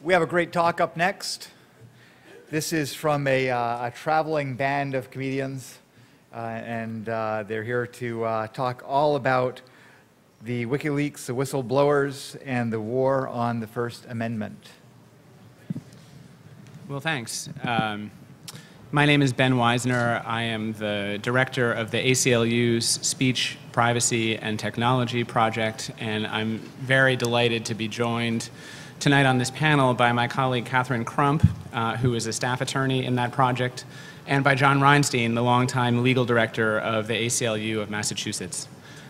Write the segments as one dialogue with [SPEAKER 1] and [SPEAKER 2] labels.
[SPEAKER 1] We have a great talk up next. This is from a traveling band of comedians, and they're here to talk all about the Wikileaks, the Whistleblowers, and the war on the First Amendment.
[SPEAKER 2] Well, thanks. My name is Ben Weisner. I am the director of the ACLU's Speech, Privacy, and Technology Project, and I'm very delighted to be joined tonight on this panel by my colleague Catherine Crump, who is a staff attorney in that project, and by John Reinstein, the longtime legal director of the ACLU of Massachusetts.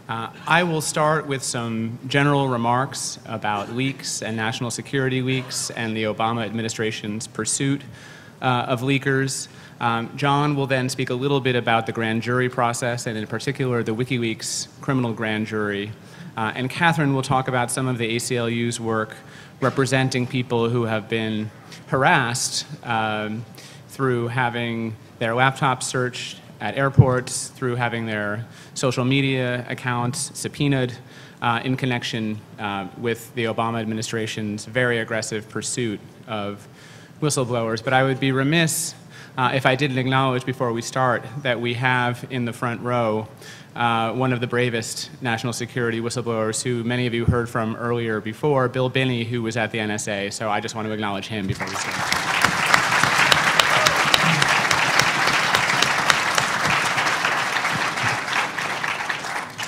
[SPEAKER 2] I will start with some general remarks about leaks and national security leaks and the Obama administration's pursuit of leakers. John will then speak a little bit about the grand jury process, and in particular the Wikileaks criminal grand jury. And Catherine will talk about some of the ACLU's work representing people who have been harassed through having their laptops searched at airports, through having their social media accounts subpoenaed in connection with the Obama administration's very aggressive pursuit of whistleblowers. But I would be remiss if I didn't acknowledge before we start that we have in the front row one of the bravest national security whistleblowers who many of you heard from earlier before, Bill Binney, who was at the NSA. So I just want to acknowledge him before we start.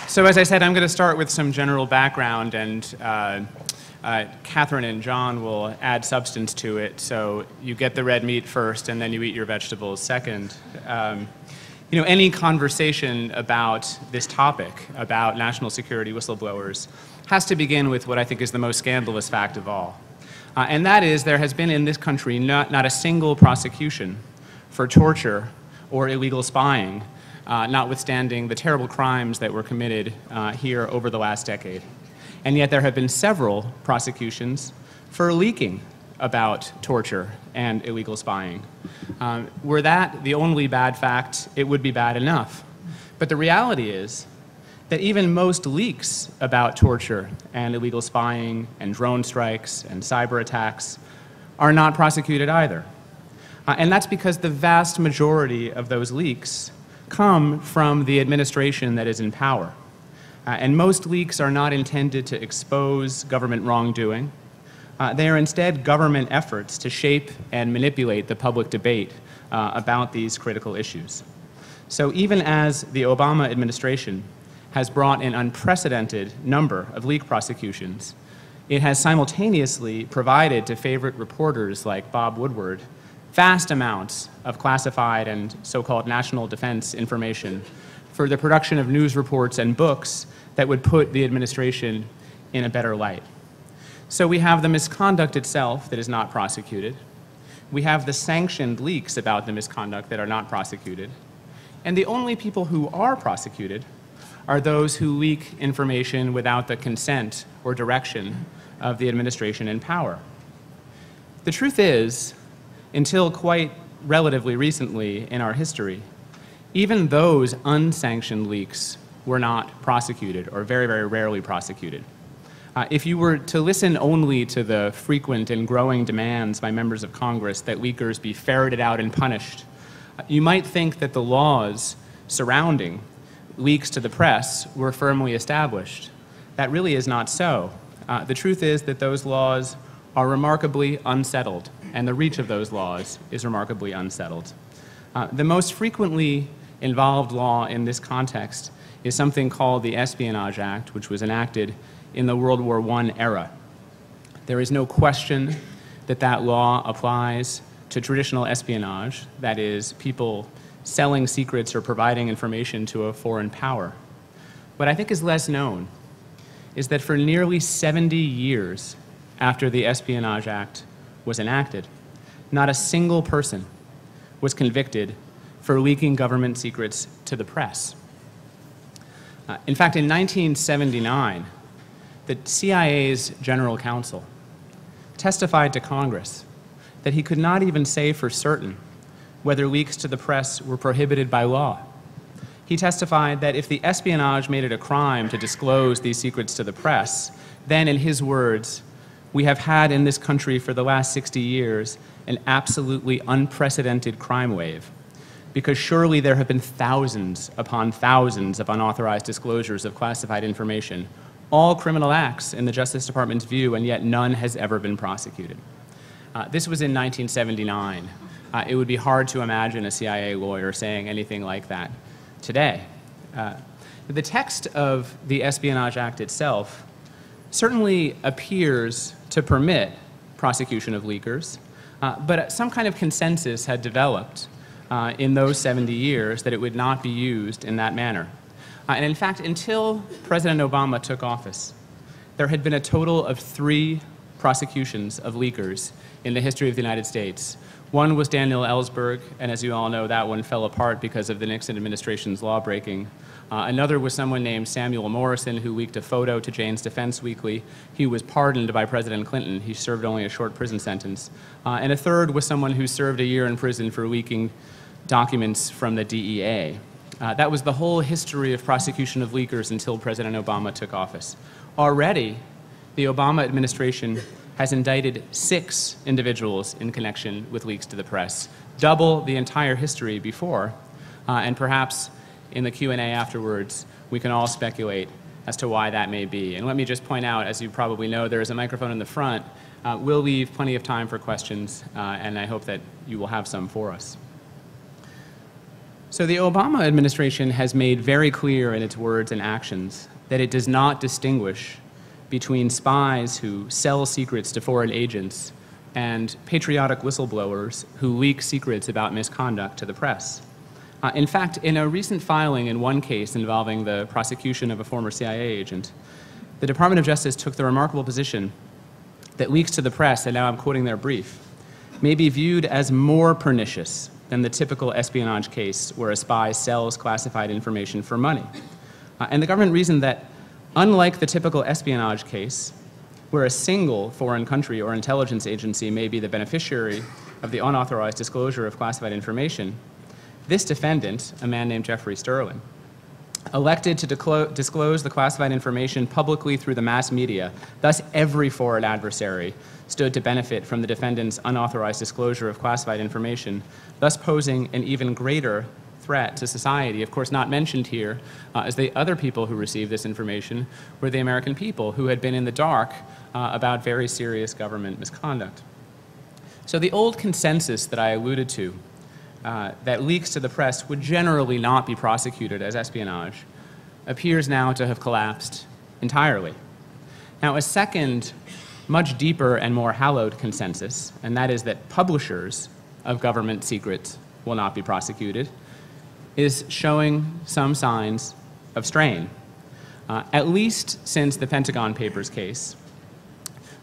[SPEAKER 2] So as I said, I'm going to start with some general background, and Catherine and John will add substance to it. So you get the red meat first, and then you eat your vegetables second. Any conversation about this topic, about national security whistleblowers, has to begin with what I think is the most scandalous fact of all. And that is there has been in this country not a single prosecution for torture or illegal spying, notwithstanding the terrible crimes that were committed here over the last decade. And yet there have been several prosecutions for leaking about torture and illegal spying. Were that the only bad fact, it would be bad enough. But the reality is that even most leaks about torture and illegal spying and drone strikes and cyber attacks are not prosecuted either. And that's because the vast majority of those leaks come from the administration that is in power. And most leaks are not intended to expose government wrongdoing. They are instead government efforts to shape and manipulate the public debate about these critical issues. So even as the Obama administration has brought an unprecedented number of leak prosecutions, it has simultaneously provided to favorite reporters like Bob Woodward vast amounts of classified and so-called national defense information for the production of news reports and books that would put the administration in a better light. So we have the misconduct itself that is not prosecuted. We have the sanctioned leaks about the misconduct that are not prosecuted. And the only people who are prosecuted are those who leak information without the consent or direction of the administration in power. The truth is, until quite relatively recently in our history, even those unsanctioned leaks were not prosecuted, or very, very rarely prosecuted. If you were to listen only to the frequent and growing demands by members of Congress that leakers be ferreted out and punished, you might think that the laws surrounding leaks to the press were firmly established. That really is not so. The truth is that those laws are remarkably unsettled, and the reach of those laws is remarkably unsettled. The most frequently involved law in this context is something called the Espionage Act, which was enacted in the World War I era. There is no question that that law applies to traditional espionage, that is, people selling secrets or providing information to a foreign power. What I think is less known is that for nearly 70 years after the Espionage Act was enacted, not a single person was convicted for leaking government secrets to the press. In fact, in 1979, the CIA's general counsel testified to Congress that he could not even say for certain whether leaks to the press were prohibited by law. He testified that if the espionage made it a crime to disclose these secrets to the press, then, in his words, we have had in this country for the last 60 years an absolutely unprecedented crime wave. Because surely there have been thousands upon thousands of unauthorized disclosures of classified information, all criminal acts in the Justice Department's view, and yet none has ever been prosecuted. This was in 1979. It would be hard to imagine a CIA lawyer saying anything like that today. The text of the Espionage Act itself certainly appears to permit prosecution of leakers, but some kind of consensus had developed in those 70 years that it would not be used in that manner. And in fact, until President Obama took office, there had been a total of 3 prosecutions of leakers in the history of the United States. One was Daniel Ellsberg, and as you all know, that one fell apart because of the Nixon administration's law-breaking. Another was someone named Samuel Morrison, who leaked a photo to Jane's Defense Weekly. He was pardoned by President Clinton. He served only a short prison sentence. And a third was someone who served a year in prison for leaking documents from the DEA. That was the whole history of prosecution of leakers until President Obama took office. Already, the Obama administration has indicted 6 individuals in connection with leaks to the press, double the entire history before, and perhaps in the Q&A afterwards, we can all speculate as to why that may be. And let me just point out, as you probably know, there is a microphone in the front. We'll leave plenty of time for questions, and I hope that you will have some for us. So the Obama administration has made very clear in its words and actions that it does not distinguish between spies who sell secrets to foreign agents and patriotic whistleblowers who leak secrets about misconduct to the press. In fact, in a recent filing in one case involving the prosecution of a former CIA agent, the Department of Justice took the remarkable position that leaks to the press, and now I'm quoting their brief, may be viewed as more pernicious than the typical espionage case where a spy sells classified information for money. And the government reasoned that, unlike the typical espionage case, where a single foreign country or intelligence agency may be the beneficiary of the unauthorized disclosure of classified information, this defendant, a man named Jeffrey Sterling, elected to disclose the classified information publicly through the mass media. Thus, every foreign adversary stood to benefit from the defendant's unauthorized disclosure of classified information, thus posing an even greater threat to society. Of course, not mentioned here, as the other people who received this information were the American people who had been in the dark about very serious government misconduct. So the old consensus that I alluded to, that leaks to the press would generally not be prosecuted as espionage, appears now to have collapsed entirely. Now, a second, much deeper and more hallowed consensus, and that is that publishers of government secrets will not be prosecuted, is showing some signs of strain. At least since the Pentagon Papers case,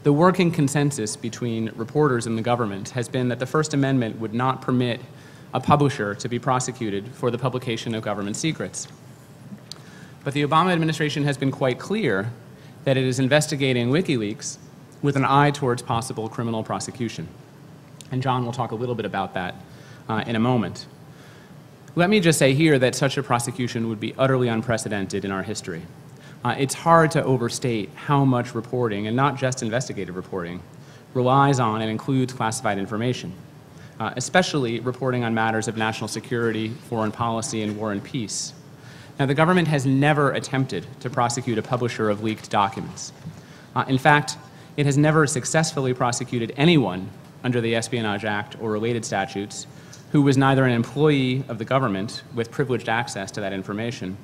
[SPEAKER 2] the working consensus between reporters and the government has been that the First Amendment would not permit a publisher to be prosecuted for the publication of government secrets. But the Obama administration has been quite clear that it is investigating Wikileaks with an eye towards possible criminal prosecution. And John will talk a little bit about that in a moment. Let me just say here that such a prosecution would be utterly unprecedented in our history. It's hard to overstate how much reporting, and not just investigative reporting, relies on and includes classified information, especially reporting on matters of national security, foreign policy, and war and peace. Now, the government has never attempted to prosecute a publisher of leaked documents. In fact, it has never successfully prosecuted anyone under the Espionage Act or related statutes who was neither an employee of the government with privileged access to that information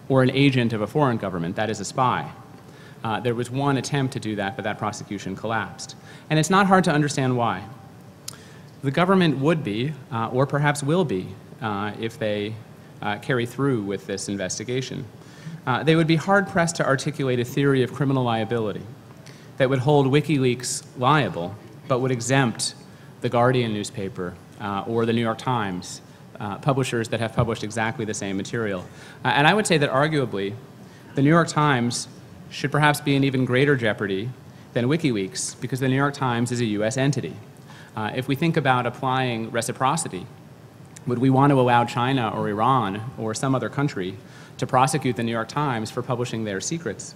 [SPEAKER 2] or an agent of a foreign government, that is a spy. There was one attempt to do that, but that prosecution collapsed. And it's not hard to understand why. The government would be, or perhaps will be, if they carry through with this investigation. They would be hard-pressed to articulate a theory of criminal liability that would hold WikiLeaks liable, but would exempt the Guardian newspaper or the New York Times, publishers that have published exactly the same material. And I would say that arguably, the New York Times should perhaps be in even greater jeopardy than WikiLeaks, because the New York Times is a US entity. If we think about applying reciprocity, would we want to allow China or Iran or some other country to prosecute the New York Times for publishing their secrets?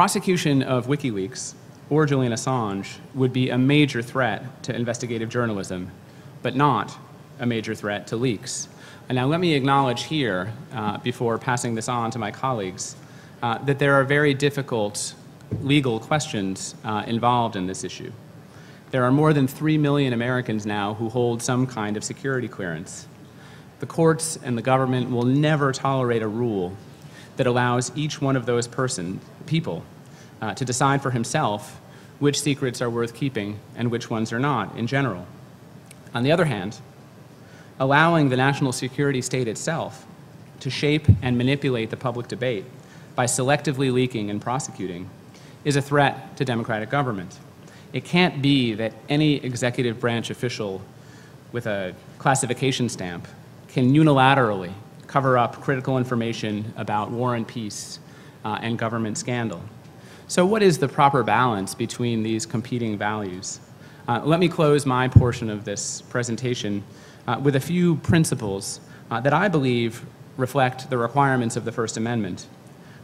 [SPEAKER 2] Prosecution of WikiLeaks or Julian Assange would be a major threat to investigative journalism, but not a major threat to leaks. And now let me acknowledge here, before passing this on to my colleagues, that there are very difficult legal questions involved in this issue. There are more than 3 million Americans now who hold some kind of security clearance. The courts and the government will never tolerate a rule that allows each one of those people to decide for himself which secrets are worth keeping and which ones are not in general. On the other hand, allowing the national security state itself to shape and manipulate the public debate by selectively leaking and prosecuting is a threat to democratic government. It can't be that any executive branch official with a classification stamp can unilaterally cover up critical information about war and peace and government scandal. So what is the proper balance between these competing values? Let me close my portion of this presentation with a few principles that I believe reflect the requirements of the First Amendment,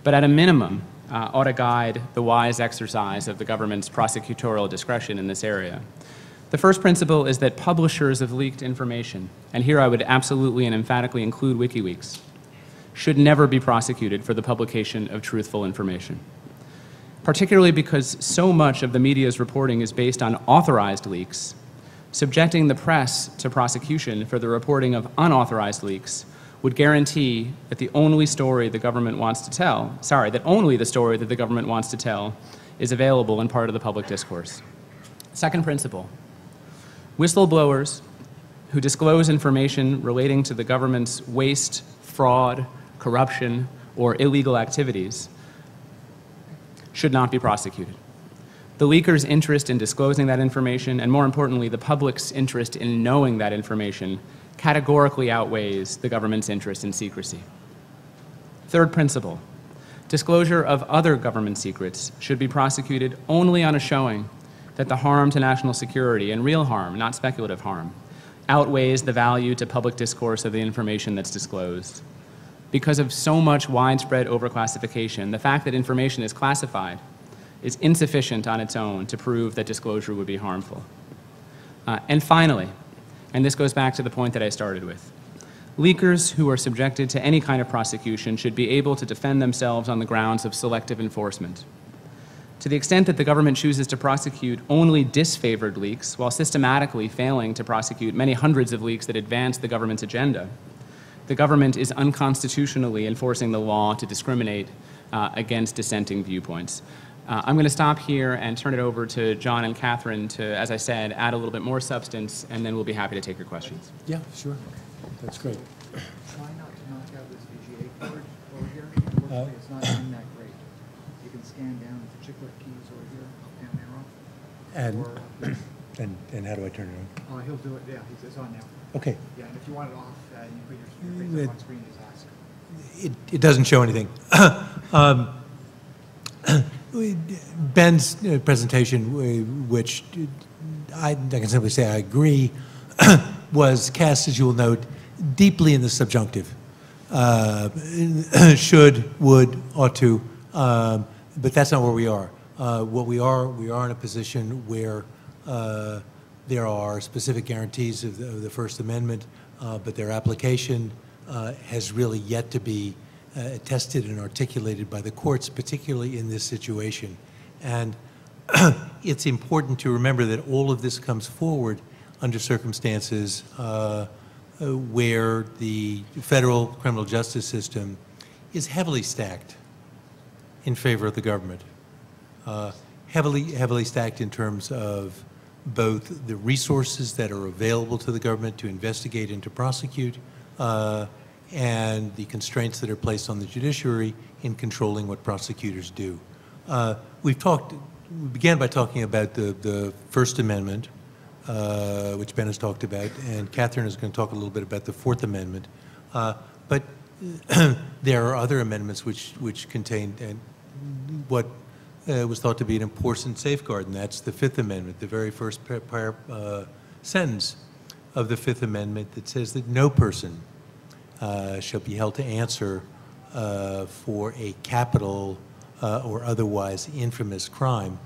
[SPEAKER 2] but at a minimum ought to guide the wise exercise of the government's prosecutorial discretion in this area. The first principle is that publishers of leaked information, and here I would absolutely and emphatically include WikiLeaks, should never be prosecuted for the publication of truthful information, particularly because so much of the media's reporting is based on authorized leaks. Subjecting the press to prosecution for the reporting of unauthorized leaks would guarantee that the only story the government wants to tell, that only the story that the government wants to tell is available and part of the public discourse. Second principle, whistleblowers who disclose information relating to the government's waste, fraud, corruption, or illegal activities should not be prosecuted. The leaker's interest in disclosing that information, and more importantly, the public's interest in knowing that information, categorically outweighs the government's interest in secrecy. Third principle, disclosure of other government secrets should be prosecuted only on a showing that the harm to national security, and real harm, not speculative harm, outweighs the value to public discourse of the information that's disclosed. Because of so much widespread overclassification, the fact that information is classified is insufficient on its own to prove that disclosure would be harmful. And finally, and this goes back to the point that I started with, leakers who are subjected to any kind of prosecution should be able to defend themselves on the grounds of selective enforcement. To the extent that the government chooses to prosecute only disfavored leaks while systematically failing to prosecute many hundreds of leaks that advance the government's agenda, the government is unconstitutionally enforcing the law to discriminate against dissenting viewpoints. I'm going to stop here and turn it over to John and Catherine to, as I said, add a little bit more substance, and then we'll be happy to take your questions.
[SPEAKER 3] Yeah, sure. That's great.
[SPEAKER 1] Try not to knock out this VGA cord over here. Unfortunately, it's not doing that great. You can scan down the particular keys over here, up, down, arrow.
[SPEAKER 3] And how do I turn it
[SPEAKER 1] He'll do it, yeah, it's on now.
[SPEAKER 3] on? Okay.
[SPEAKER 1] Yeah, and if you want it off, you put your face up on screen, just ask.
[SPEAKER 3] It doesn't show anything. Ben's presentation, which I can simply say I agree, was cast, as you will note, deeply in the subjunctive. Should, would, ought to, but that's not where we are. We are in a position where there are specific guarantees of the First Amendment, but their application has really yet to be tested and articulated by the courts, particularly in this situation. And it's important to remember that all of this comes forward under circumstances where the federal criminal justice system is heavily stacked in favor of the government. Heavily stacked in terms of both the resources that are available to the government to investigate and to prosecute, and the constraints that are placed on the judiciary in controlling what prosecutors do. We began by talking about the First Amendment, which Ben has talked about, and Catherine is going to talk a little bit about the Fourth Amendment. But there are other amendments which contain what was thought to be an important safeguard, and that's the Fifth Amendment, the very first sentence of the Fifth Amendment that says that no person shall be held to answer for a capital or otherwise infamous crime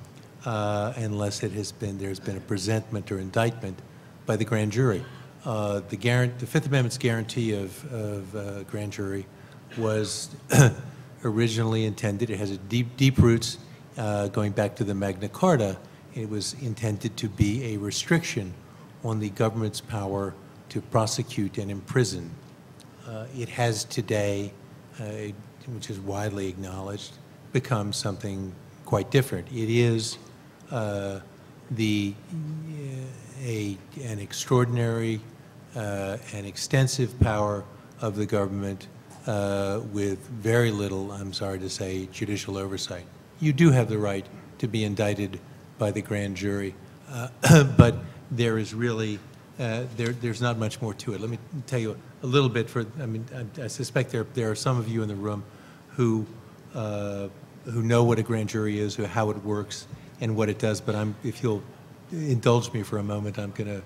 [SPEAKER 3] unless there's been a presentment or indictment by the grand jury. The Fifth Amendment's guarantee of grand jury was originally intended, it has a deep roots going back to the Magna Carta. It was intended to be a restriction on the government's power to prosecute and imprison. It has today, which is widely acknowledged, become something quite different. It is an extraordinary and extensive power of the government with very little, I'm sorry to say, judicial oversight. You do have the right to be indicted by the grand jury, but there is really, there's not much more to it. Let me tell you a little bit I suspect there are some of you in the room who know what a grand jury is, or how it works, and what it does, but if you'll indulge me for a moment, I'm going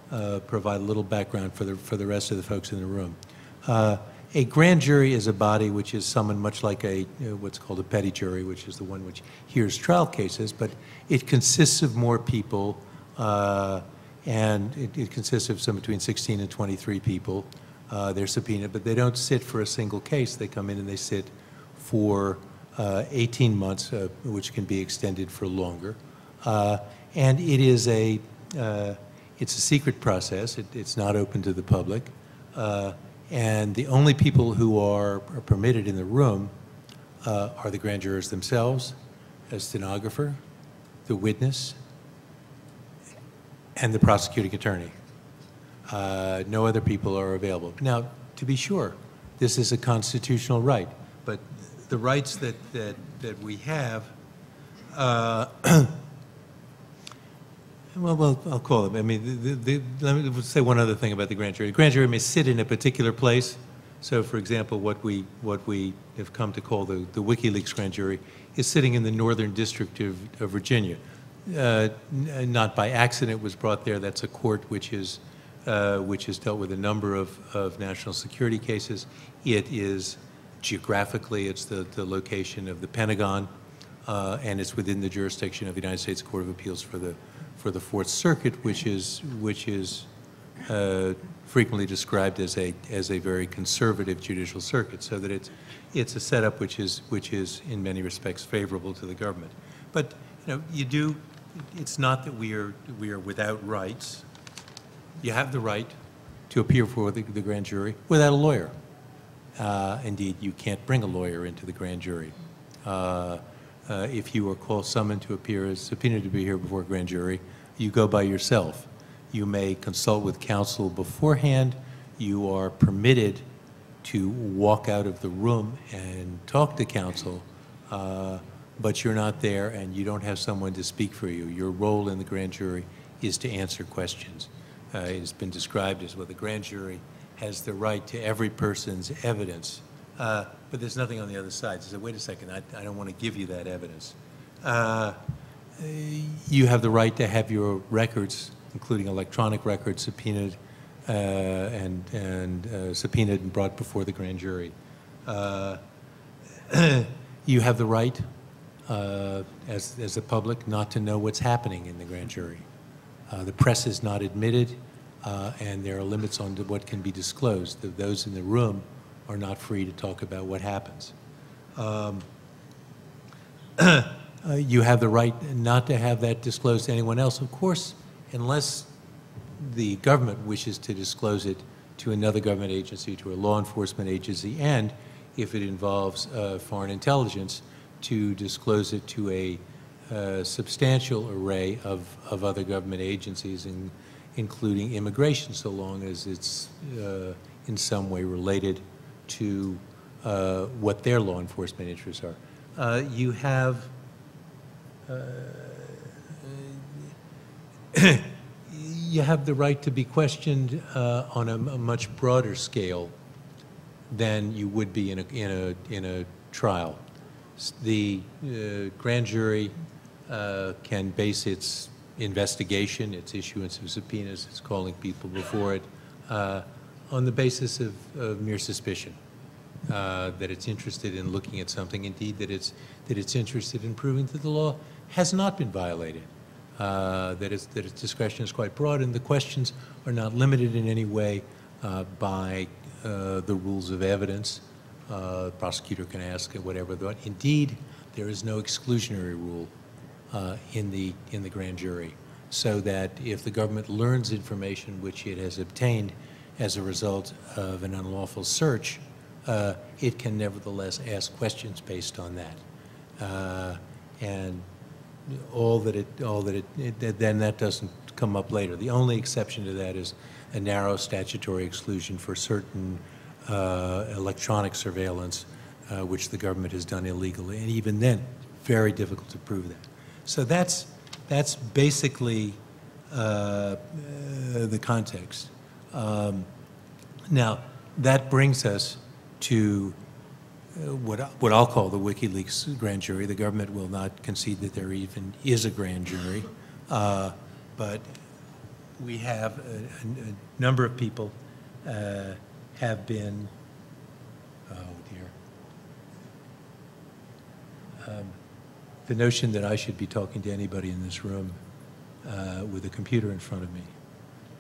[SPEAKER 3] to provide a little background for the rest of the folks in the room. A grand jury is a body which is summoned much like what's called a petty jury, which is the one which hears trial cases, but it consists of more people, and it consists of between 16 and 23 people. They're subpoenaed, but they don't sit for a single case. They come in and they sit for 18 months, which can be extended for longer. And it is it's a secret process. It's not open to the public. And the only people who are permitted in the room are the grand jurors themselves, a stenographer, the witness, and the prosecuting attorney. No other people are available. Now, to be sure, this is a constitutional right, but the rights that we have, well, I'll call them. I mean, let me say one other thing about the grand jury. The grand jury may sit in a particular place. So, for example, what we have come to call the Wikileaks grand jury is sitting in the Northern District of Virginia. Not by accident was brought there. That's a court which has dealt with a number of national security cases. It is geographically, it's the location of the Pentagon, and it's within the jurisdiction of the United States Court of Appeals for the Fourth Circuit, which is frequently described as a very conservative judicial circuit, so that it's a setup which is in many respects favorable to the government. But it's not that we are without rights. You have the right to appear before the grand jury without a lawyer. Indeed, you can't bring a lawyer into the grand jury. If you are summoned to appear as subpoenaed to be here before a grand jury, you go by yourself. You may consult with counsel beforehand. You are permitted to walk out of the room and talk to counsel, but you're not there and you don't have someone to speak for you. Your role in the grand jury is to answer questions. It has been described as, well, the grand jury has the right to every person's evidence, but there's nothing on the other side. So wait a second, I don't want to give you that evidence. You have the right to have your records, including electronic records, subpoenaed subpoenaed and brought before the grand jury. You have the right, as the public, not to know what's happening in the grand jury. The press is not admitted, and there are limits on what can be disclosed. Those in the room are not free to talk about what happens. You have the right not to have that disclosed to anyone else, of course, unless the government wishes to disclose it to another government agency, to a law enforcement agency, and if it involves foreign intelligence, to disclose it to a substantial array of other government agencies, including immigration, so long as it's in some way related to what their law enforcement interests are. You have you have the right to be questioned on a much broader scale than you would be in a trial. The grand jury can base its investigation, its issuance of subpoenas, its calling people before it, on the basis of mere suspicion. that it's interested in looking at something, indeed that it's interested in proving that the law has not been violated, that its discretion is quite broad, and the questions are not limited in any way by the rules of evidence. The prosecutor can ask whatever. Indeed, there is no exclusionary rule in the grand jury, so that if the government learns information which it has obtained as a result of an unlawful search, it can nevertheless ask questions based on that, and then that doesn't come up later. The only exception to that is a narrow statutory exclusion for certain electronic surveillance, which the government has done illegally, and even then, very difficult to prove that. So that's basically the context. Now, that brings us to what I'll call the WikiLeaks grand jury. The government will not concede that there even is a grand jury, but we have a number of people have been, oh dear, the notion that I should be talking to anybody in this room with a computer in front of me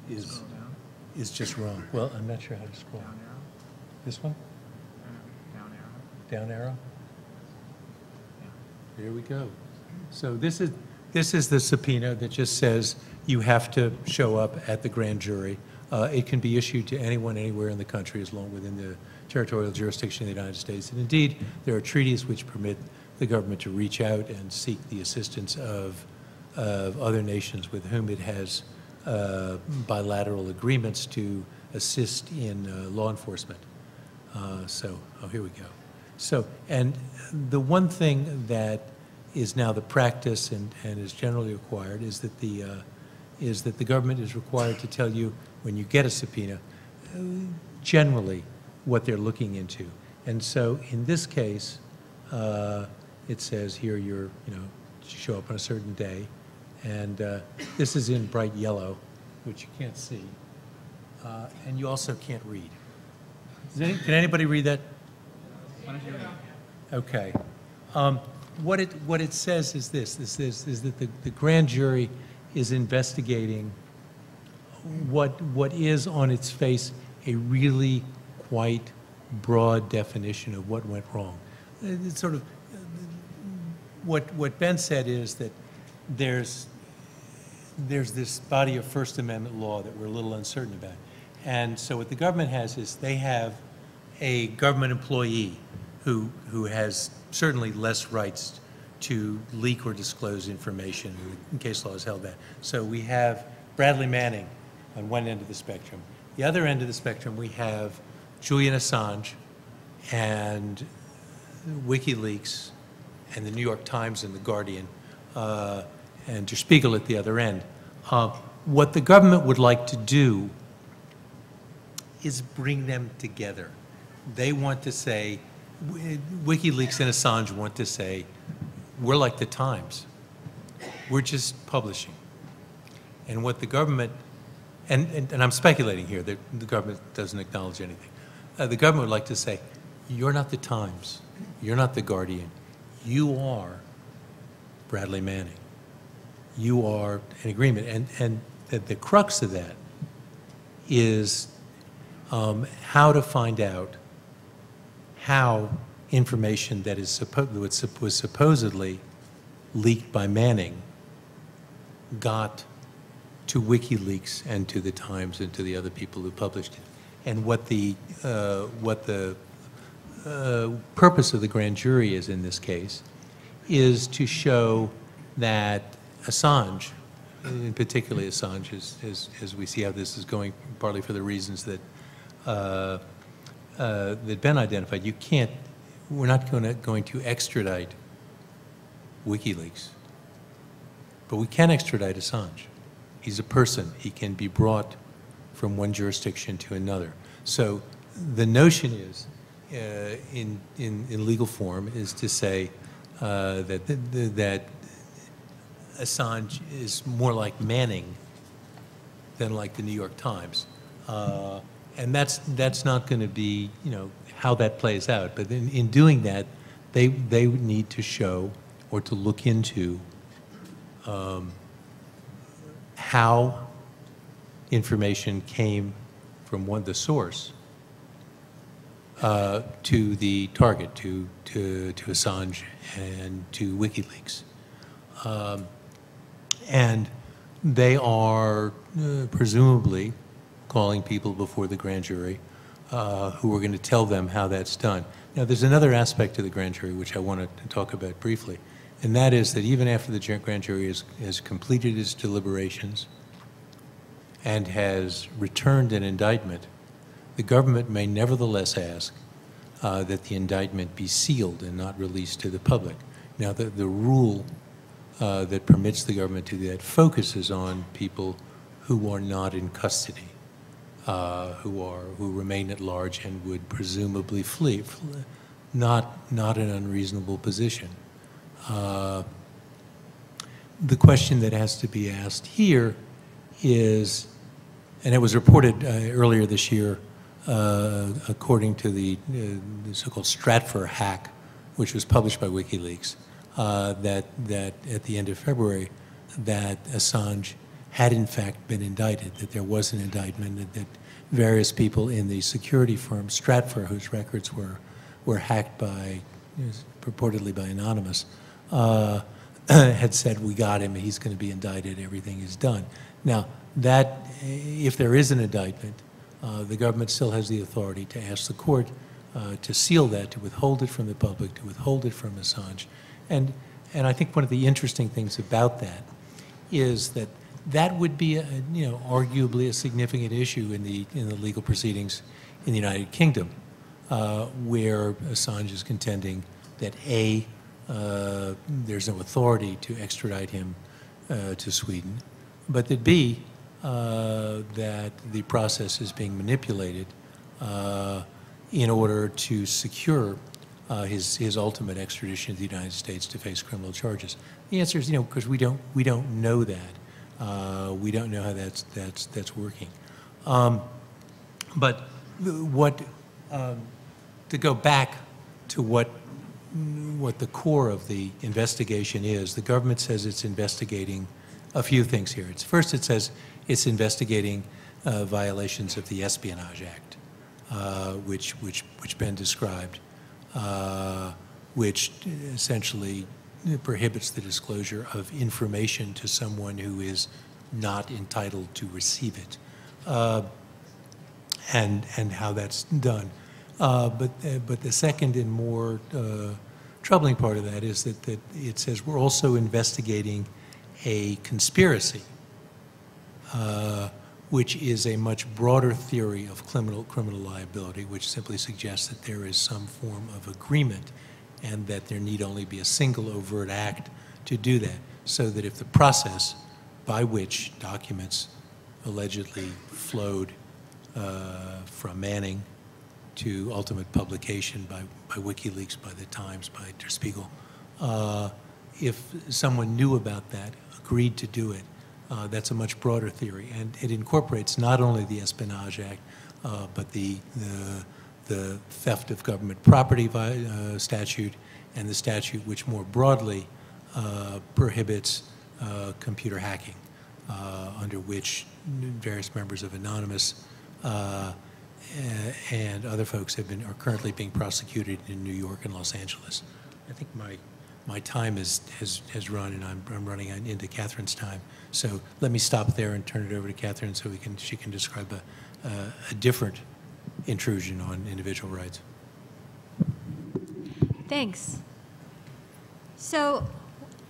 [SPEAKER 3] is just wrong. Well, I'm not sure how to scroll.
[SPEAKER 2] Down arrow?
[SPEAKER 3] This one?
[SPEAKER 2] Down arrow?
[SPEAKER 3] Down arrow?
[SPEAKER 2] Yeah.
[SPEAKER 3] There we go. So this is the subpoena that just says you have to show up at the grand jury. It can be issued to anyone, anywhere in the country, as long within the territorial jurisdiction of the United States. And indeed, there are treaties which permit the government to reach out and seek the assistance of other nations with whom it has bilateral agreements to assist in law enforcement. Here we go. So, and the one thing that is now the practice and is generally required is that the government is required to tell you when you get a subpoena generally what they're looking into. And so in this case, it says here you show up on a certain day, and this is in bright yellow, which you can't see, and you also can't read. Can anybody read that?
[SPEAKER 2] Why don't you read?
[SPEAKER 3] Okay. What it says is this is that the grand jury is investigating what is on its face a really quite broad definition of what went wrong. It's sort of what Ben said is that there's this body of First Amendment law that we're a little uncertain about. And so what the government has is they have a government employee who has certainly less rights to leak or disclose information. Case law has held that. So we have Bradley Manning on one end of the spectrum. The other end of the spectrum, we have Julian Assange and WikiLeaks and the New York Times and the Guardian and Der Spiegel at the other end. What the government would like to do is bring them together. They want to say, WikiLeaks and Assange want to say, we're like the Times. We're just publishing. And what the government, and I'm speculating here, that the government doesn't acknowledge anything. The government would like to say, you're not the Times. You're not the Guardian. You are Bradley Manning. You are an agreement. And the crux of that is how to find out how information that was supposedly leaked by Manning got to WikiLeaks and to the Times and to the other people who published it, and what the purpose of the grand jury is in this case is to show that Assange, and particularly Assange, as we see how this is going, partly for the reasons that that Ben identified, we're not going to extradite WikiLeaks, but we can extradite Assange. He's a person. He can be brought from one jurisdiction to another. So the notion is, in legal form, is to say that Assange is more like Manning than like the New York Times. And that's not going to be, how that plays out. But in doing that, they would need to show or to look into how information came from the source to the target, to Assange and to WikiLeaks. And they are presumably calling people before the grand jury who are going to tell them how that's done. Now, there's another aspect to the grand jury which I wanted to talk about briefly, and that is that even after the grand jury has completed its deliberations and has returned an indictment, the government may nevertheless ask that the indictment be sealed and not released to the public. Now, the rule that permits the government to do that focuses on people who are not in custody, who remain at large and would presumably flee, not an unreasonable position. The question that has to be asked here is, and it was reported earlier this year, according to the so-called Stratfor hack, which was published by WikiLeaks, that at the end of February, that Assange had in fact been indicted, that there was an indictment, and that various people in the security firm Stratfor, whose records were hacked by, purportedly by Anonymous, had said, we got him, he's going to be indicted, everything is done. Now, that, if there is an indictment, the government still has the authority to ask the court to seal that, to withhold it from the public, to withhold it from Assange. And I think one of the interesting things about that is that that would be, arguably a significant issue in the legal proceedings in the United Kingdom, where Assange is contending that A, there's no authority to extradite him to Sweden, but that B, that the process is being manipulated in order to secure his ultimate extradition to the United States to face criminal charges. The answer is, because we don't know that. We don't know how that's working. But to go back to what the core of the investigation is, the government says it's investigating a few things here. First, it says it's investigating violations of the Espionage Act, which Ben described, which essentially prohibits the disclosure of information to someone who is not entitled to receive it, and how that's done. But the second and more troubling part of that is that it says we're also investigating a conspiracy, which is a much broader theory of criminal liability, which simply suggests that there is some form of agreement and that there need only be a single overt act to do that, so that if the process by which documents allegedly flowed from Manning to ultimate publication by WikiLeaks, by the Times, by Der Spiegel, if someone knew about that, agreed to do it, that's a much broader theory, and it incorporates not only the Espionage Act, but the theft of government property statute, and the statute which more broadly prohibits computer hacking, under which various members of Anonymous and other folks are currently being prosecuted in New York and Los Angeles. I think my time has run, and I'm running into Catherine's time. So let me stop there and turn it over to Catherine so she can describe a different intrusion on individual rights.
[SPEAKER 4] Thanks. So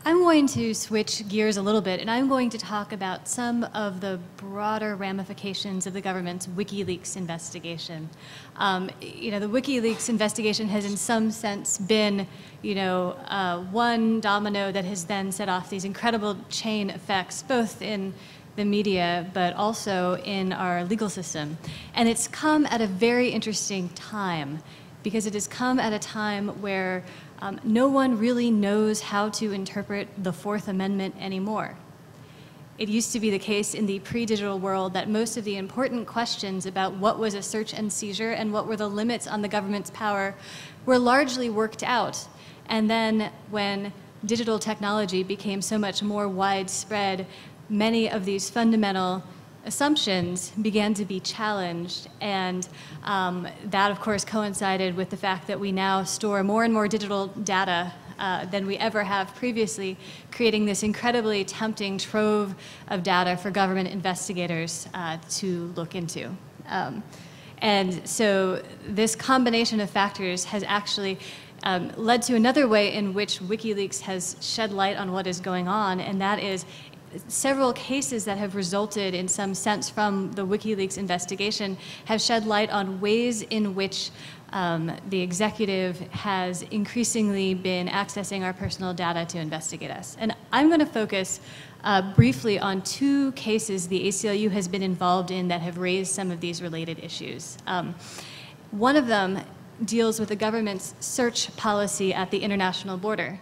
[SPEAKER 4] I'm going to switch gears a little bit, and I'm going to talk about some of the broader ramifications of the government's WikiLeaks investigation. The WikiLeaks investigation has in some sense been, one domino that has then set off these incredible chain effects, both in the media, but also in our legal system. And it's come at a very interesting time, because it has come at a time where no one really knows how to interpret the Fourth Amendment anymore. It used to be the case in the pre-digital world that most of the important questions about what was a search and seizure and what were the limits on the government's power were largely worked out. And then when digital technology became so much more widespread, many of these fundamental assumptions began to be challenged, and that of course coincided with the fact that we now store more and more digital data than we ever have previously, creating this incredibly tempting trove of data for government investigators to look into. And so this combination of factors has actually led to another way in which WikiLeaks has shed light on what is going on, and that is several cases that have resulted in some sense from the WikiLeaks investigation have shed light on ways in which the executive has increasingly been accessing our personal data to investigate us. And I'm going to focus briefly on two cases the ACLU has been involved in that have raised some of these related issues. One of them deals with the government's search policy at the international border.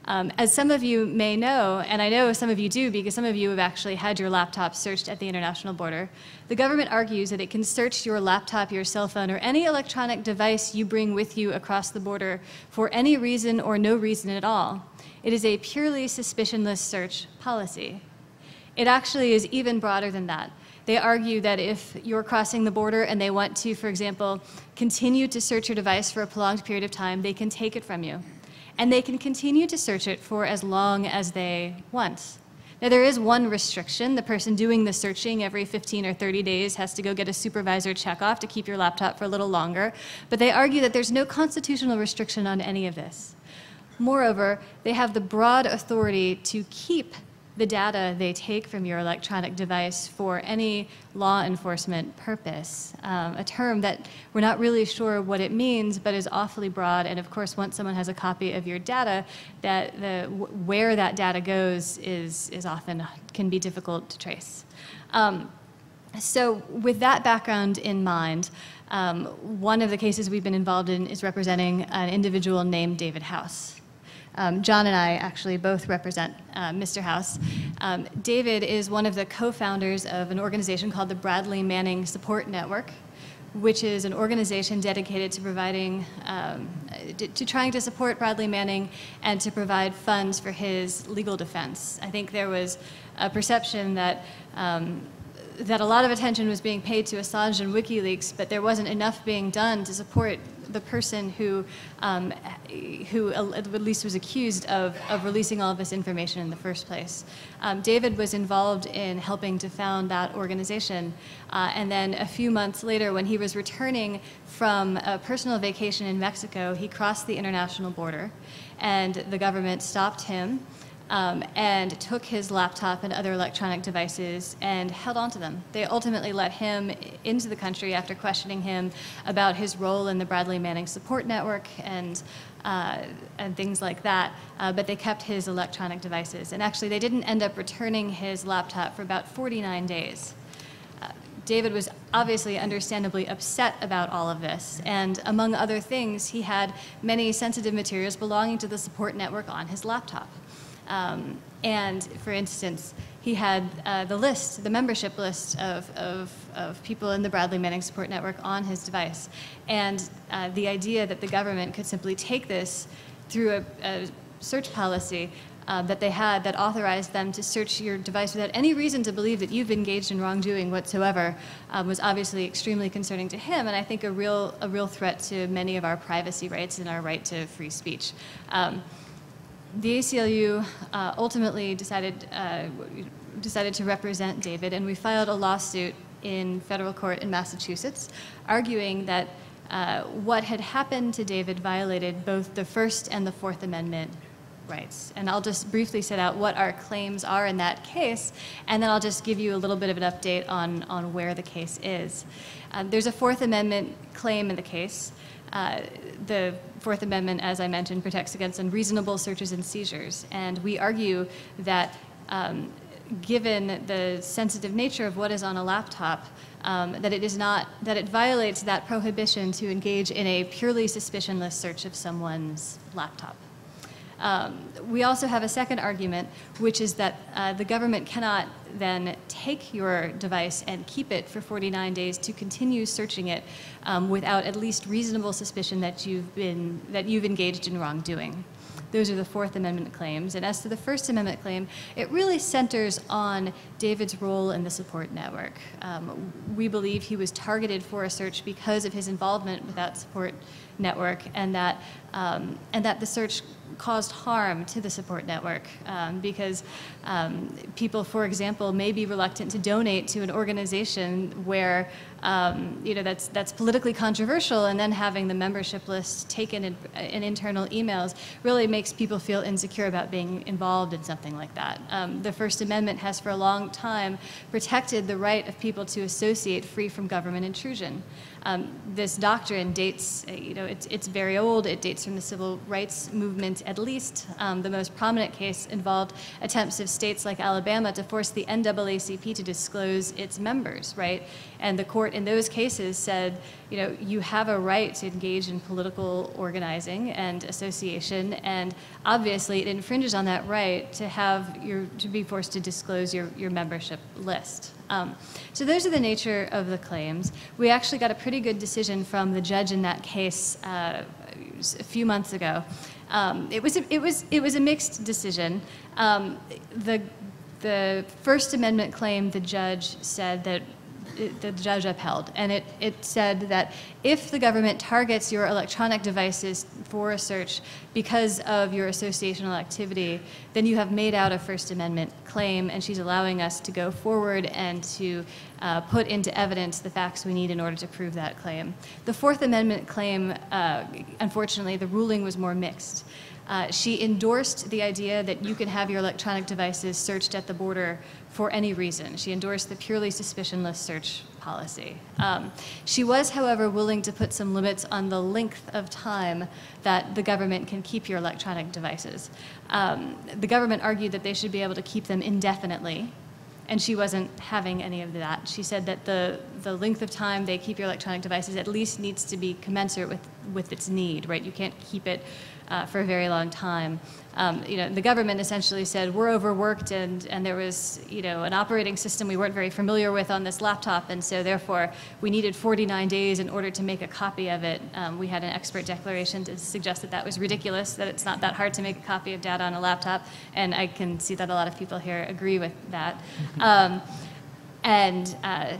[SPEAKER 4] As some of you may know, and I know some of you do because some of you have actually had your laptop searched at the international border, the government argues that it can search your laptop, your cell phone, or any electronic device you bring with you across the border for any reason or no reason at all. It is a purely suspicionless search policy. It actually is even broader than that. They argue that if you're crossing the border and they want to, for example, continue to search your device for a prolonged period of time, they can take it from you. And they can continue to search it for as long as they want. Now, there is one restriction. The person doing the searching every 15 or 30 days has to go get a supervisor checkoff to keep your laptop for a little longer. But they argue that there's no constitutional restriction on any of this. Moreover, they have the broad authority to keep the data they take from your electronic device for any law enforcement purpose, a term that we're not really sure what it means, but is awfully broad. And of course, once someone has a copy of your data, where that data goes is often can be difficult to trace. So with that background in mind, one of the cases we've been involved in is representing an individual named David House. John and I actually both represent Mr. House. David is one of the co-founders of an organization called the Bradley Manning Support Network, which is an organization dedicated to providing, to trying to support Bradley Manning and to provide funds for his legal defense. I think there was a perception that that a lot of attention was being paid to Assange and WikiLeaks, but there wasn't enough being done to support the person who at least was accused of releasing all of this information in the first place. David was involved in helping to found that organization, and then a few months later, when he was returning from a personal vacation in Mexico, he crossed the international border, and the government stopped him and took his laptop and other electronic devices and held on to them. They ultimately let him into the country after questioning him about his role in the Bradley Manning Support Network and things like that, but they kept his electronic devices. And actually, they didn't end up returning his laptop for about 49 days. David was obviously understandably upset about all of this, and among other things, he had many sensitive materials belonging to the support network on his laptop. And for instance, he had the membership list of people in the Bradley Manning Support Network on his device. And the idea that the government could simply take this through a search policy that they had that authorized them to search your device without any reason to believe that you've engaged in wrongdoing whatsoever was obviously extremely concerning to him, and I think a real threat to many of our privacy rights and our right to free speech. The ACLU ultimately decided to represent David, and we filed a lawsuit in federal court in Massachusetts, arguing that what had happened to David violated both the First and the Fourth Amendment rights. And I'll just briefly set out what our claims are in that case, and then I'll just give you a little bit of an update on where the case is. There's a Fourth Amendment claim in the case. The Fourth Amendment, as I mentioned, protects against unreasonable searches and seizures. And we argue that given the sensitive nature of what is on a laptop, that it violates that prohibition to engage in a purely suspicionless search of someone's laptop. We also have a second argument, which is that the government cannot then take your device and keep it for 49 days to continue searching it without at least reasonable suspicion that you've engaged in wrongdoing. Those are the Fourth Amendment claims. And as to the First Amendment claim, it really centers on David's role in the support network. We believe he was targeted for a search because of his involvement with that support network, and that the search caused harm to the support network because people, for example, may be reluctant to donate to an organization where that's politically controversial, and then having the membership list taken in internal emails really makes people feel insecure about being involved in something like that. The First Amendment has for a long time protected the right of people to associate free from government intrusion. This doctrine dates, it's very old. It dates from the civil rights movement at least. The most prominent case involved attempts of states like Alabama to force the NAACP to disclose its members, right? And the court in those cases said, you have a right to engage in political organizing and association, and obviously it infringes on that right to be forced to disclose your membership list. So those are the nature of the claims. We actually got a pretty good decision from the judge in that case a few months ago. It was a mixed decision. The First Amendment claim, the judge said that the judge upheld, and it said that if the government targets your electronic devices for a search because of your associational activity, then you have made out a First Amendment claim, and she's allowing us to go forward and to put into evidence the facts we need in order to prove that claim. The Fourth Amendment claim, unfortunately, the ruling was more mixed. She endorsed the idea that you can have your electronic devices searched at the border for any reason. She endorsed the purely suspicionless search policy. She was, however, willing to put some limits on the length of time that the government can keep your electronic devices. The government argued that they should be able to keep them indefinitely, and she wasn't having any of that. She said that the length of time they keep your electronic devices at least needs to be commensurate with its need, right? You can't keep it for a very long time. The government essentially said, we're overworked, and there was an operating system we weren't very familiar with on this laptop, and so therefore we needed 49 days in order to make a copy of it. We had an expert declaration to suggest that that was ridiculous, that it's not that hard to make a copy of data on a laptop, and I can see that a lot of people here agree with that.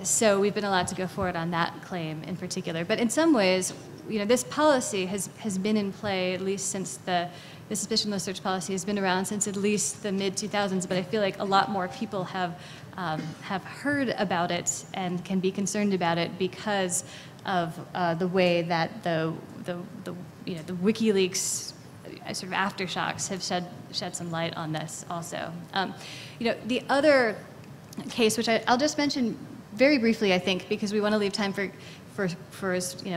[SPEAKER 4] So we've been allowed to go forward on that claim in particular. But in some ways, this policy has been in play at least since the suspicionless search policy has been around since at least the mid-2000s, but I feel like a lot more people have heard about it and can be concerned about it because of the way that the WikiLeaks sort of aftershocks have shed some light on this also. The other case, which I'll just mention very briefly, I think, because we want to leave time for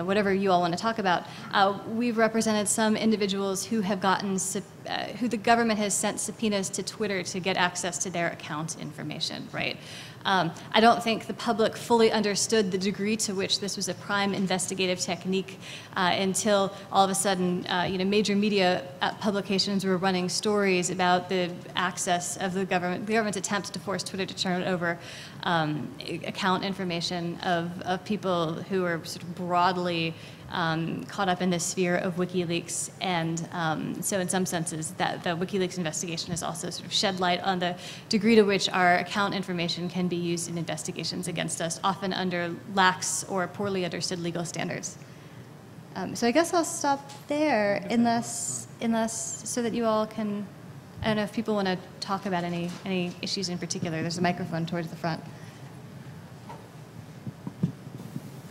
[SPEAKER 4] whatever you all want to talk about. We've represented some individuals who have who the government has sent subpoenas to Twitter to get access to their account information, right? I don't think the public fully understood the degree to which this was a prime investigative technique until all of a sudden, major media publications were running stories about the access of the government's attempts to force Twitter to turn over account information of people who are sort of broadly caught up in the sphere of WikiLeaks, and so in some senses that the WikiLeaks investigation has also sort of shed light on the degree to which our account information can be used in investigations against us, often under lax or poorly understood legal standards. So I guess I'll stop there unless so that you all can, I don't know if people want to talk about any issues in particular. There's a microphone towards the front.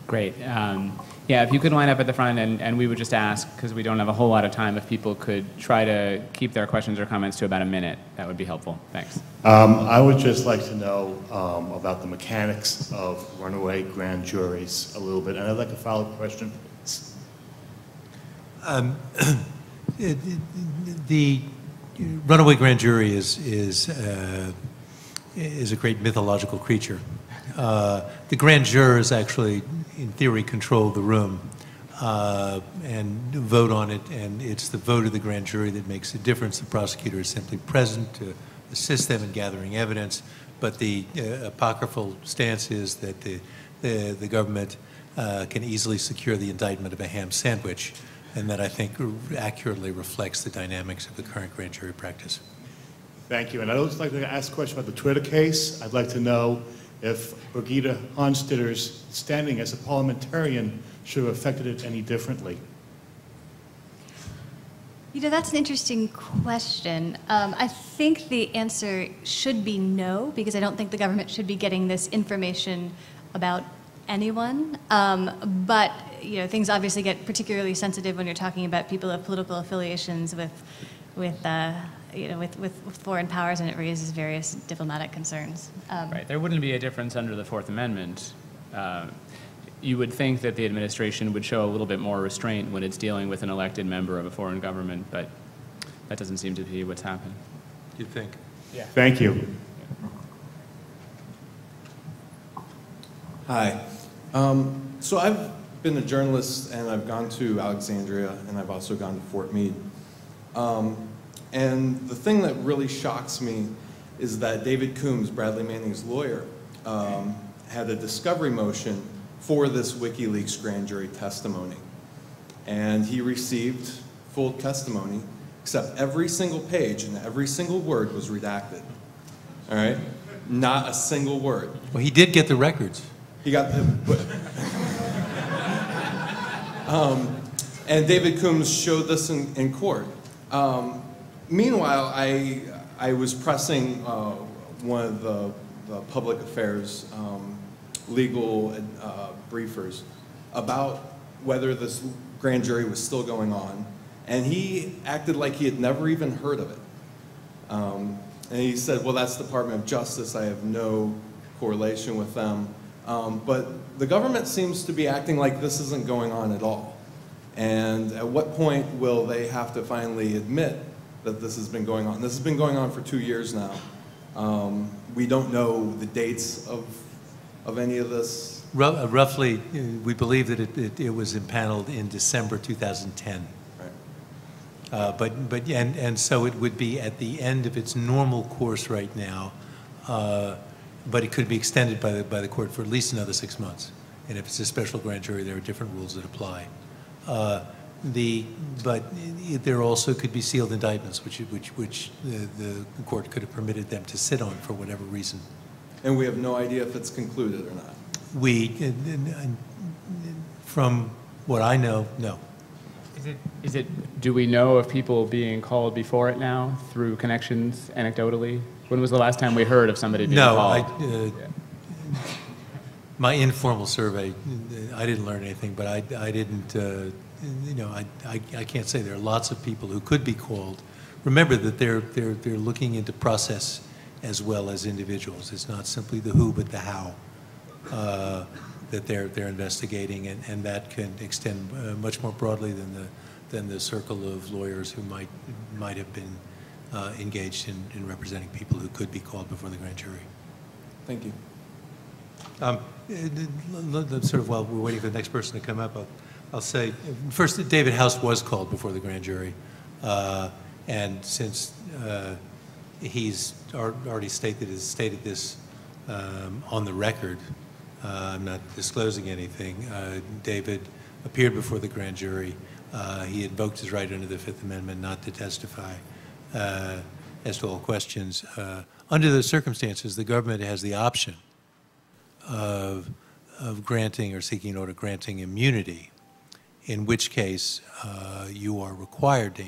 [SPEAKER 2] Great. Yeah, if you could line up at the front, and we would just ask, because we don't have a whole lot of time, if people could try to keep their questions or comments to about a minute, that would be helpful. Thanks.
[SPEAKER 5] I would just like to know about the mechanics of runaway grand juries a little bit, and I'd like a follow-up question.
[SPEAKER 3] The runaway grand jury is a great mythological creature. The grand jurors actually, in theory, control the room. and vote on it, and it's the vote of the grand jury that makes the difference. The prosecutor is simply present to assist them in gathering evidence, but the apocryphal stance is that the government can easily secure the indictment of a ham sandwich, and that I think accurately reflects the dynamics of the current grand jury practice.
[SPEAKER 5] Thank you. And I'd also like to ask a question about the Twitter case. I'd like to know if Birgitta Honstitter's standing as a parliamentarian should have affected it any differently.
[SPEAKER 4] You know, that's an interesting question. I think the answer should be no, because I don't think the government should be getting this information about anyone. But you know, things obviously get particularly sensitive when you're talking about people of political affiliations with foreign powers, and it raises various diplomatic concerns.
[SPEAKER 2] Right. There wouldn't be a difference under the Fourth Amendment. You would think that the administration would show a little bit more restraint when it's dealing with an elected member of a foreign government, but that doesn't seem to be what's happened.
[SPEAKER 3] You think?
[SPEAKER 2] Yeah.
[SPEAKER 5] Thank you.
[SPEAKER 6] Hi. So I've been a journalist, and I've gone to Alexandria, and I've also gone to Fort Meade. And the thing that really shocks me is that David Coombs, Bradley Manning's lawyer, had a discovery motion for this Wikileaks grand jury testimony. And he received full testimony, except every single page and every single word was redacted. All right? Not a single word.
[SPEAKER 3] Well, he did get the records.
[SPEAKER 6] He got the... and David Coombs showed this in court. Meanwhile, I was pressing one of the public affairs legal briefers about whether this grand jury was still going on, and he acted like he had never even heard of it. And he said, well, that's the Department of Justice, I have no correlation with them. But the government seems to be acting like this isn't going on at all. And at what point will they have to finally admit that this has been going on? This has been going on for 2 years now. We don't know the dates of any of this.
[SPEAKER 3] Roughly, we believe that it was impaneled in December 2010.
[SPEAKER 6] Right.
[SPEAKER 3] And so it would be at the end of its normal course right now, but it could be extended by the court for at least another 6 months. And if it's a special grand jury, there are different rules that apply. But there also could be sealed indictments, which the court could have permitted them to sit on for whatever reason.
[SPEAKER 6] And we have no idea if it's concluded or not.
[SPEAKER 3] From what I know, no.
[SPEAKER 2] Do we know of people being called before it now through connections anecdotally? When was the last time we heard of somebody being called?
[SPEAKER 3] No, my informal survey, I didn't learn anything, but I didn't, I can't say. There are lots of people who could be called. Remember that they're looking into process as well as individuals. It's not simply the who, but the how that they're investigating, and that can extend much more broadly than the circle of lawyers who might have been engaged in representing people who could be called before the grand jury.
[SPEAKER 6] Thank you.
[SPEAKER 3] Sort of while we're waiting for the next person to come up, I'll say first that David House was called before the grand jury, and since he's already stated this on the record, I'm not disclosing anything. David appeared before the grand jury. He invoked his right under the Fifth Amendment not to testify as to all questions. Under those circumstances, the government has the option of granting or seeking an order granting immunity, in which case you are required to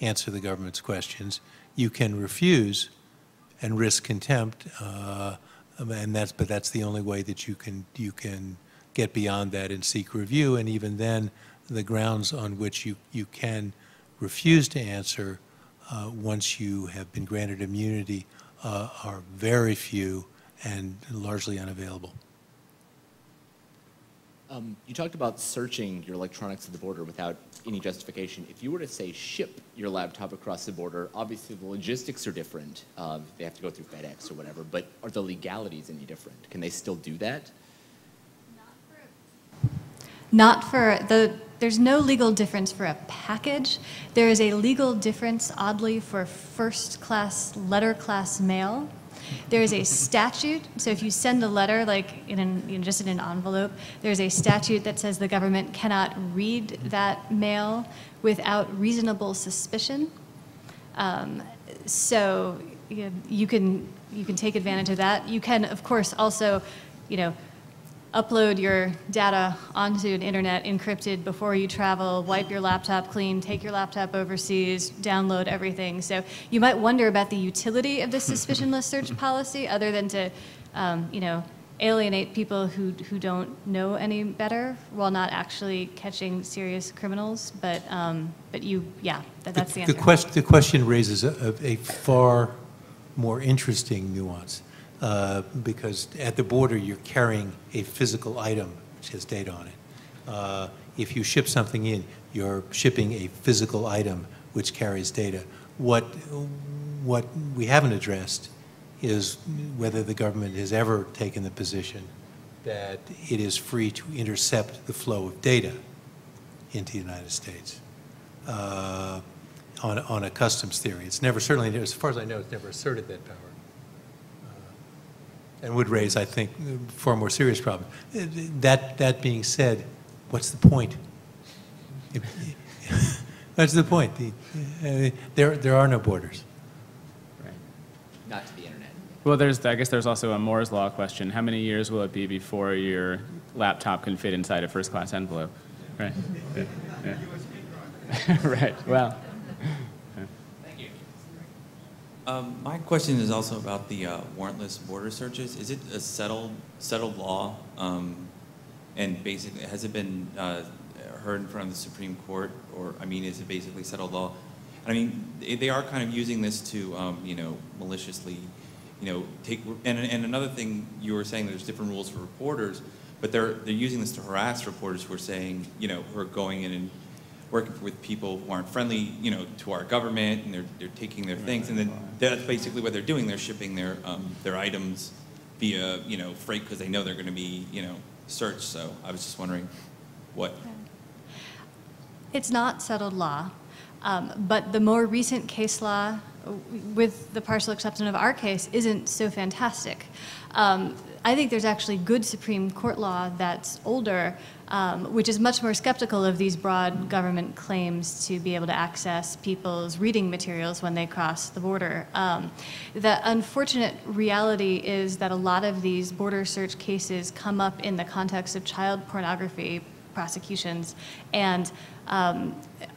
[SPEAKER 3] answer the government's questions. You can refuse and risk contempt, but that's the only way that you can get beyond that and seek review. And even then, the grounds on which you can refuse to answer once you have been granted immunity are very few and largely unavailable.
[SPEAKER 7] You talked about searching your electronics at the border without any justification. If you were to, say, ship your laptop across the border, obviously the logistics are different. They have to go through FedEx or whatever, but are the legalities any different? Can they still do that?
[SPEAKER 4] Not for there's no legal difference for a package. There is a legal difference, oddly, for first-class, letter-class mail. There is a statute, so if you send a letter, like just in an envelope, there's a statute that says the government cannot read that mail without reasonable suspicion. So you can take advantage of that. You can, of course, also, upload your data onto an internet encrypted before you travel, wipe your laptop clean, take your laptop overseas, download everything. So you might wonder about the utility of the suspicionless search policy, other than to, alienate people who don't know any better while not actually catching serious criminals. But that's the answer.
[SPEAKER 3] The question raises a far more interesting nuance. Because at the border, you're carrying a physical item which has data on it. If you ship something in, you're shipping a physical item which carries data. What we haven't addressed is whether the government has ever taken the position that it is free to intercept the flow of data into the United States on a customs theory. It's never, certainly, as far as I know, it's never asserted that power. And would raise, I think, far more serious problems. That being said, what's the point? What's the point? There are no borders.
[SPEAKER 7] Right. Not to the internet.
[SPEAKER 2] Well, I guess there's also a Moore's Law question. How many years will it be before your laptop can fit inside a first-class envelope? Right. Yeah. Right. Well.
[SPEAKER 8] My question is also about the warrantless border searches. Is it a settled law? And basically, has it been heard in front of the Supreme Court? Or, is it basically settled law? They are kind of using this to, maliciously, take. And another thing, you were saying there's different rules for reporters, but they're using this to harass reporters who are saying, who are going in and working with people who aren't friendly, to our government, and they're taking their things, and then that's basically what they're doing. They're shipping their items via, freight, because they know they're going to be, searched. So I was just wondering what.
[SPEAKER 4] It's not settled law, but the more recent case law, with the partial exception of our case, isn't so fantastic. I think there's actually good Supreme Court law that's older, which is much more skeptical of these broad government claims to be able to access people's reading materials when they cross the border. The unfortunate reality is that a lot of these border search cases come up in the context of child pornography prosecutions, and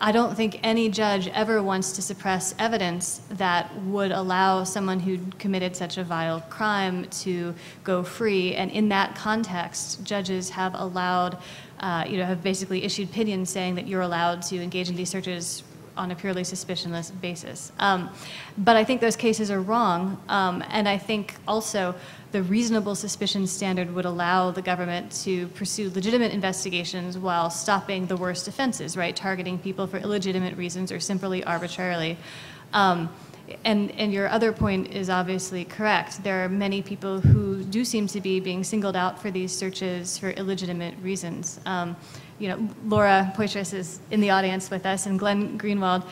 [SPEAKER 4] I don't think any judge ever wants to suppress evidence that would allow someone who committed such a vile crime to go free. And in that context, judges have allowed, have basically issued opinions saying that you're allowed to engage in these searches on a purely suspicionless basis. But I think those cases are wrong, and I think also the reasonable suspicion standard would allow the government to pursue legitimate investigations while stopping the worst offenses, right? Targeting people for illegitimate reasons or simply arbitrarily. And your other point is obviously correct. There are many people who do seem to be being singled out for these searches for illegitimate reasons. Laura Poitras is in the audience with us, and Glenn Greenwald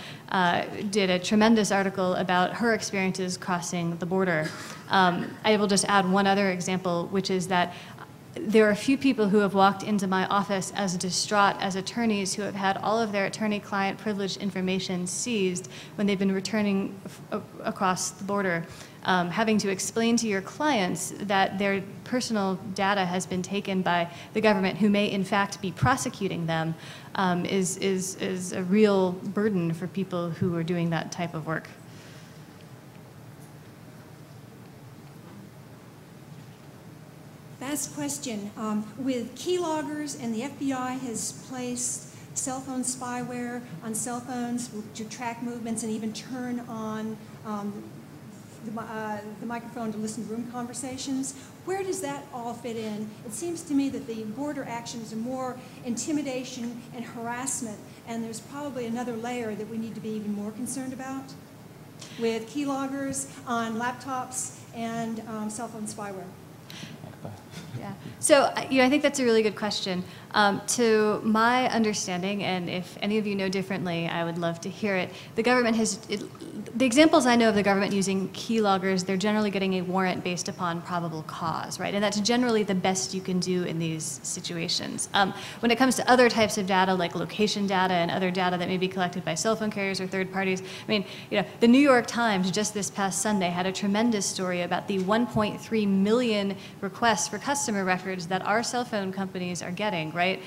[SPEAKER 4] did a tremendous article about her experiences crossing the border. I will just add one other example, which is that there are a few people who have walked into my office as distraught as attorneys who have had all of their attorney-client privileged information seized when they've been returning across the border. Having to explain to your clients that their personal data has been taken by the government, who may in fact be prosecuting them, is a real burden for people who are doing that type of work.
[SPEAKER 9] Last question. With keyloggers, and the FBI has placed cell phone spyware on cell phones to track movements and even turn on the microphone to listen to room conversations. Where does that all fit in? It seems to me that the border actions are more intimidation and harassment, and there's probably another layer that we need to be even more concerned about with keyloggers on laptops and cell phone spyware.
[SPEAKER 4] Yeah. So, I think that's a really good question. To my understanding, and if any of you know differently, I would love to hear it. The government the examples I know of the government using keyloggers, they're generally getting a warrant based upon probable cause, right? And that's generally the best you can do in these situations. When it comes to other types of data, like location data and other data that may be collected by cell phone carriers or third parties, I mean, the New York Times just this past Sunday had a tremendous story about the 1.3 million requests for customer records that our cell phone companies are getting, right?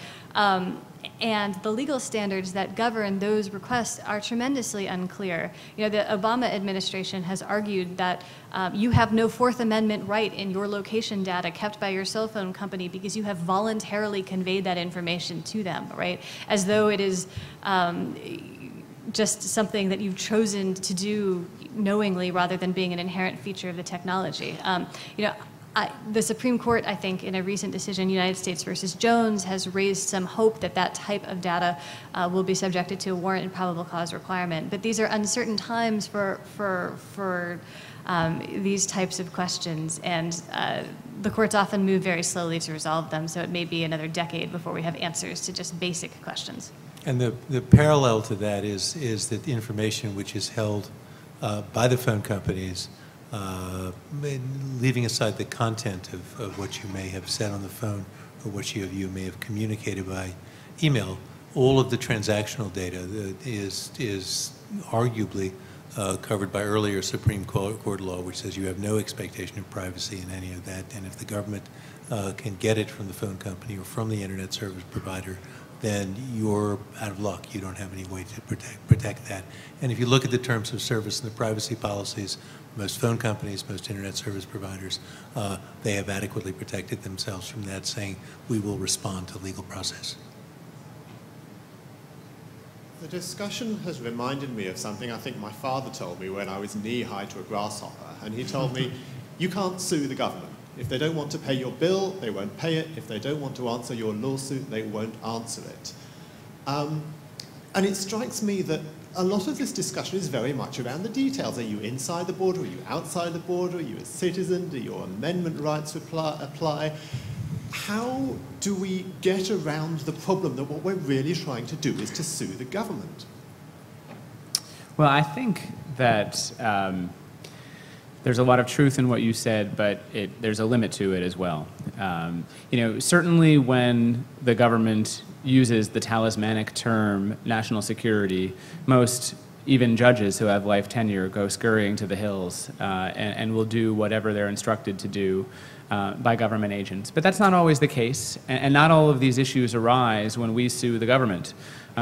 [SPEAKER 4] And the legal standards that govern those requests are tremendously unclear. The Obama administration has argued that you have no Fourth Amendment right in your location data kept by your cell phone company because you have voluntarily conveyed that information to them, right? As though it is just something that you've chosen to do knowingly rather than being an inherent feature of the technology. The Supreme Court, I think, in a recent decision, United States versus Jones, has raised some hope that that type of data will be subjected to a warrant and probable cause requirement. But these are uncertain times for these types of questions, and the courts often move very slowly to resolve them, so it may be another decade before we have answers to just basic questions.
[SPEAKER 3] And the parallel to that is that the information which is held by the phone companies, leaving aside the content of what you may have said on the phone or what you may have communicated by email, all of the transactional data is arguably covered by earlier Supreme Court law, which says you have no expectation of privacy in any of that. And if the government can get it from the phone company or from the internet service provider, then you're out of luck. You don't have any way to protect that. And if you look at the terms of service and the privacy policies, most phone companies, most internet service providers, they have adequately protected themselves from that, saying we will respond to legal process.
[SPEAKER 10] The discussion has reminded me of something I think my father told me when I was knee-high to a grasshopper. And he told me, you can't sue the government. If they don't want to pay your bill, they won't pay it. If they don't want to answer your lawsuit, they won't answer it. And it strikes me that a lot of this discussion is very much around the details. Are you inside the border? Are you outside the border? Are you a citizen? Do your amendment rights apply? How do we get around the problem that what we're really trying to do is to sue the government?
[SPEAKER 2] Well, I think that there's a lot of truth in what you said, but there's a limit to it as well. Certainly when the government uses the talismanic term national security, most even judges who have life tenure go scurrying to the hills and will do whatever they're instructed to do by government agents. But that's not always the case, and not all of these issues arise when we sue the government.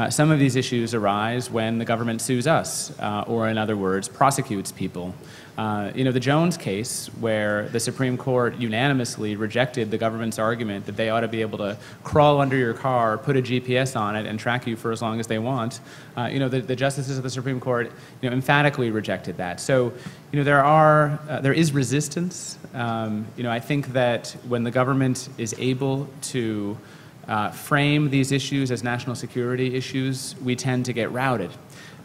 [SPEAKER 2] Some of these issues arise when the government sues us, or in other words, prosecutes people. The Jones case, where the Supreme Court unanimously rejected the government's argument that they ought to be able to crawl under your car, put a GPS on it, and track you for as long as they want. The justices of the Supreme Court, emphatically rejected that. So, there is resistance. I think that when the government is able to frame these issues as national security issues, we tend to get routed.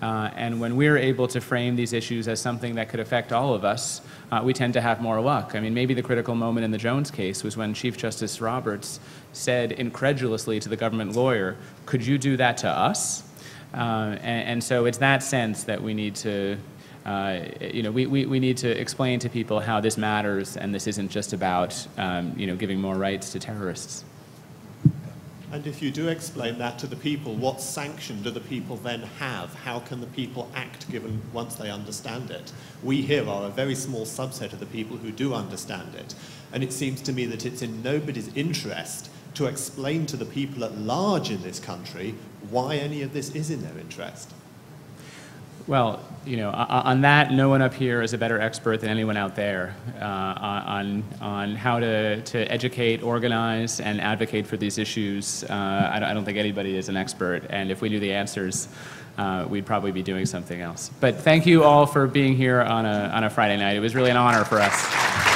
[SPEAKER 2] And when we're able to frame these issues as something that could affect all of us, we tend to have more luck. I mean, maybe the critical moment in the Jones case was when Chief Justice Roberts said incredulously to the government lawyer, could you do that to us? And so it's that sense that we need to, we need to explain to people how this matters, and this isn't just about, giving more rights to terrorists.
[SPEAKER 10] And if you do explain that to the people, what sanction do the people then have? How can the people act given once they understand it? We here are a very small subset of the people who do understand it. And it seems to me that it's in nobody's interest to explain to the people at large in this country why any of this is in their interest.
[SPEAKER 2] Well, on that, no one up here is a better expert than anyone out there on how to educate, organize, and advocate for these issues. I don't think anybody is an expert, and if we knew the answers, we'd probably be doing something else. But thank you all for being here on a Friday night. It was really an honor for us.